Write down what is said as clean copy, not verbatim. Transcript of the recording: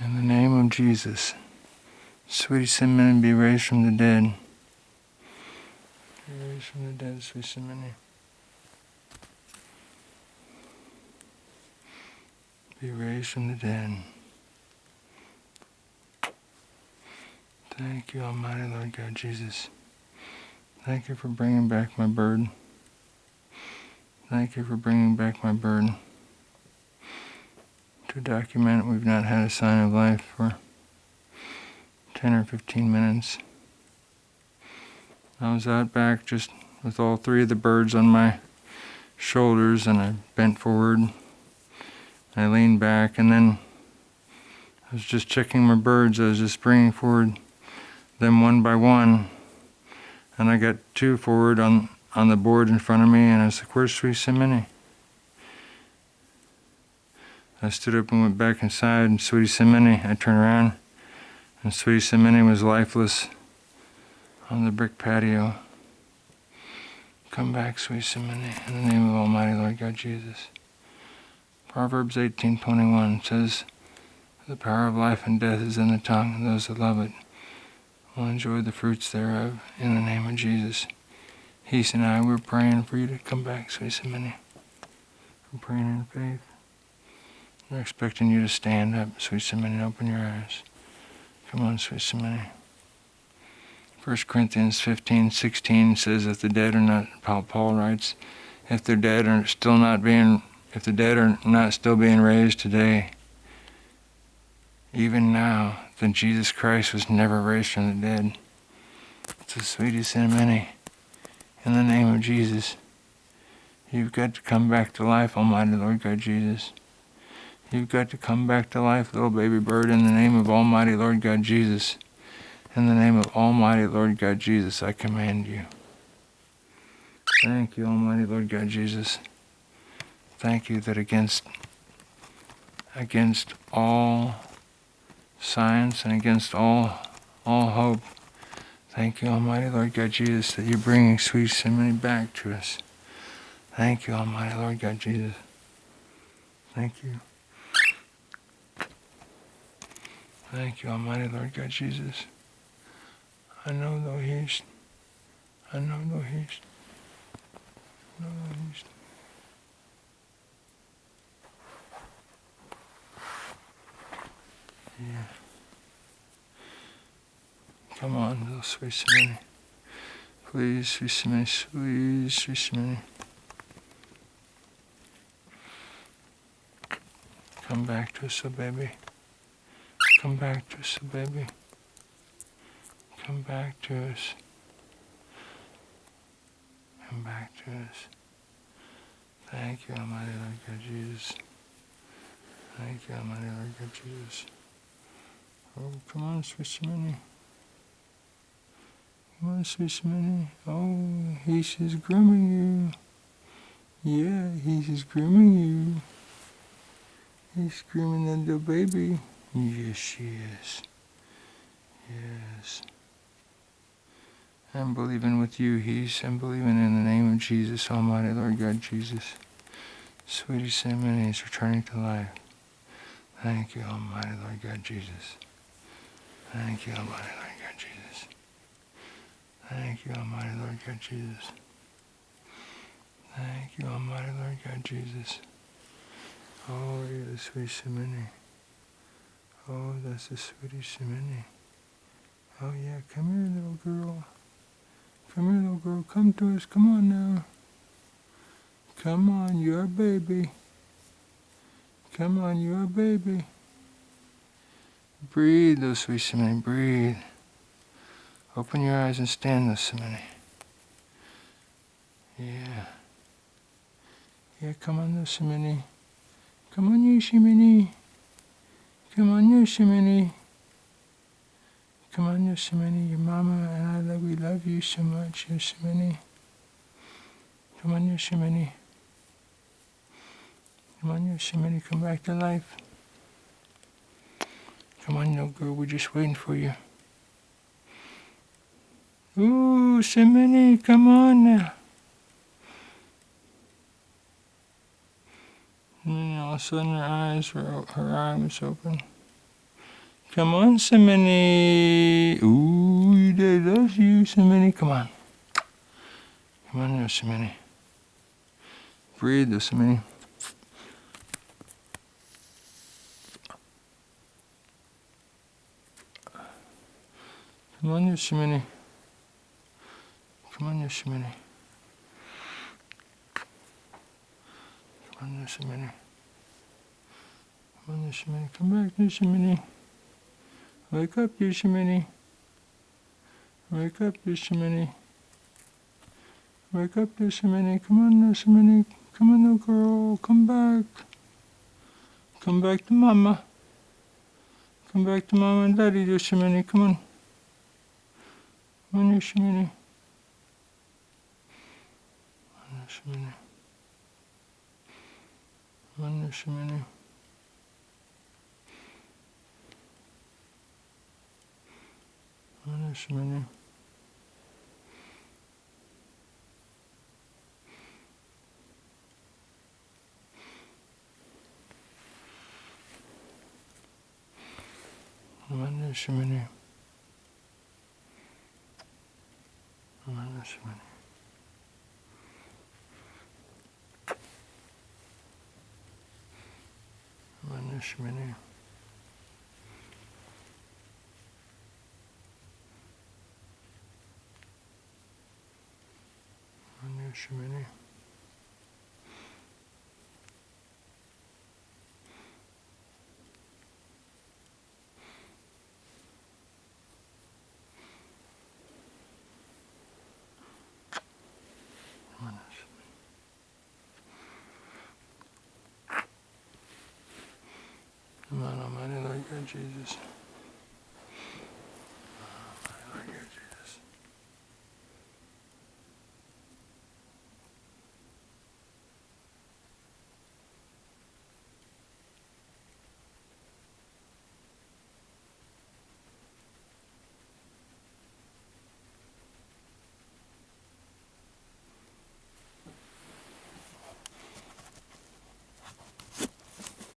In the name of Jesus, sweet Simone, be raised from the dead. Be raised from the dead, sweet Simone. Be raised from the dead. Thank you, Almighty Lord God Jesus. Thank you for bringing back my bird. Thank you for bringing back my bird. To document we've not had a sign of life for 10 or 15 minutes. I was out back just with all three of the birds on my shoulders, and I bent forward. I leaned back, and then I was just checking my birds. I was just bringing forward them one by one, and I got two forward on the board in front of me, and I was like, "Where's sweet Simone?" I stood up and went back inside, and sweetie Simone, I turned around, and sweetie Simone was lifeless on the brick patio. Come back, sweet Simone, in the name of Almighty Lord God Jesus. Proverbs 18:21 says, "The power of life and death is in the tongue, and those that love it will enjoy the fruits thereof." In the name of Jesus. Heath and I, we're praying for you to come back, sweet Simone. We're praying in faith. We're expecting you to stand up, sweet Simone, and open your eyes. Come on, sweet Simone. 1 Corinthians 15:16 says, "If the dead are not," Paul writes, "if the dead are not still being raised today, even now, then Jesus Christ was never raised from the dead." So, sweetie Simone, in the name of Jesus, you've got to come back to life, Almighty Lord God Jesus. You've got to come back to life, little baby bird, in the name of Almighty Lord God Jesus. In the name of Almighty Lord God Jesus, I command you. Thank you, Almighty Lord God Jesus. Thank you that against all science and against all hope, thank you, Almighty Lord God Jesus, that you're bringing sweet Simone back to us. Thank you, Almighty Lord God Jesus. Thank you. Thank you, Almighty Lord God Jesus. I know thou hearest. I know thou hearest. I know thou hearest. Yeah. Come on, little sweet Simone. Please, sweet Simone, sweet Simone. Come back to us, oh baby. Come back to us, oh baby. Come back to us. Come back to us. Thank you, Almighty Lord God Jesus. Thank you, Almighty Lord God Jesus. Oh, come on, sweet Simone. Come on, sweet Simone. Oh, he's just grooming you. Yeah, he's just grooming you. He's grooming that little baby. Yes, she is. Yes. I'm believing with you, I'm believing in the name of Jesus, Almighty Lord God Jesus. Sweetie Simone is returning to life. Thank you, Almighty Lord God Jesus. Thank you, Almighty Lord God Jesus. Thank you, Almighty Lord God Jesus. Thank you, Almighty Lord God Jesus. Oh, you're the sweet Simone. Oh, that's the sweetie Simone. Oh, yeah, come here, little girl. Come here, little girl. Come to us. Come on now. Come on, you're a baby. Come on, you're a baby. Breathe, little sweet Simone. Breathe. Open your eyes and stand, little Simone. Yeah. Yeah, come on, little Simone. Come on, you Simone. Come on, you Simone. Come on, Yosemite, your mama and we love you so much, Yosemite. Come on, Yosemite. Come on, Yosemite, come back to life. Come on, little girl, we're just waiting for you. Ooh, Yosemite, come on now. And then all of a sudden her eye was open. Come on, Yosemite. Ooh, you did. That's you, Yosemite. Come on. Come on, Yosemite. Breathe, Yosemite. Come on, Yosemite. Come on, Yosemite. Come on, Yosemite. Come on, Yosemite. Come back, Yosemite. Wake up, Yosemite. Wake up, Yosemite. Wake up, Yosemite. Come on, Yosemite. Come on, little girl. Come back. Come back to Mama. Come back to Mama and Daddy, Yosemite. Come on. Come on, Yosemite. Come on, Yosemite. Come on, Yosemite. Come on, Yosemite. Come on, Yosemite. Come on, Yosemite. Come on, Yosemite. Come on, Yosemite. Come on, Yosemite. Come on, Almighty Lord God Jesus.